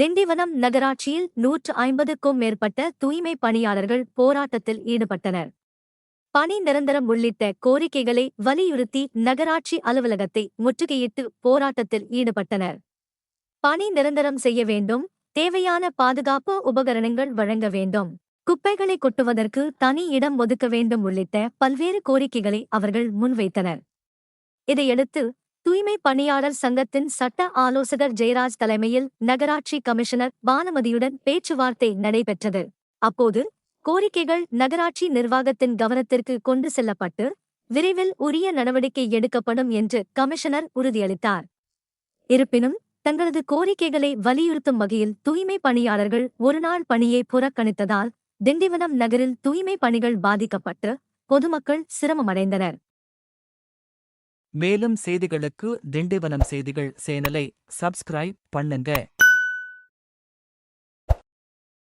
திண்டிவனம் நகராட்சியில் 150க்கும் மேற்பட்ட தூய்மை பணியாளர்கள் போராட்டத்தில் ஈடுபட்டனர். பணி நிரந்தரம் உள்ளிட்ட கோரிக்கைகளை வலியுறுத்தி நகராட்சி அலுவலகத்தை முற்றுகையிட்டு போராட்டத்தில் ஈடுபட்டனர். பணி நிரந்தரம் செய்ய வேண்டும், தேவையான பாதுகாப்பு உபகரணங்கள் வழங்க வேண்டும், குப்பைகளை கொட்டுவதற்கு தனி இடம் ஒதுக்க வேண்டும் உள்ளிட்ட பல்வேறு கோரிக்கைகளை அவர்கள் முன்வைத்தனர். இதையடுத்து தூய்மை பணியாளர் சங்கத்தின் சட்ட ஆலோசகர் ஜெயராஜ் தலைமையில் நகராட்சி கமிஷனர் பானுமதியுடன் பேச்சுவார்த்தை நடைபெற்றது. அப்போது கோரிக்கைகள் நகராட்சி நிர்வாகத்தின் கவனத்திற்கு கொண்டு செல்லப்பட்டு விரைவில் உரிய நடவடிக்கை எடுக்கப்படும் என்று கமிஷனர் உறுதியளித்தார். இருப்பினும் தங்களது கோரிக்கைகளை வலியுறுத்தும் வகையில் தூய்மை பணியாளர்கள் ஒருநாள் பணியை புறக்கணித்ததால் திண்டிவனம் நகரில் தூய்மை பணிகள் பாதிக்கப்பட்டு பொதுமக்கள் சிரமமடைந்தனர். மேலும் செய்திகளுக்கு திண்டிவனம் செய்திகள் சேனலை சப்ஸ்கிரைப் பண்ணுங்க.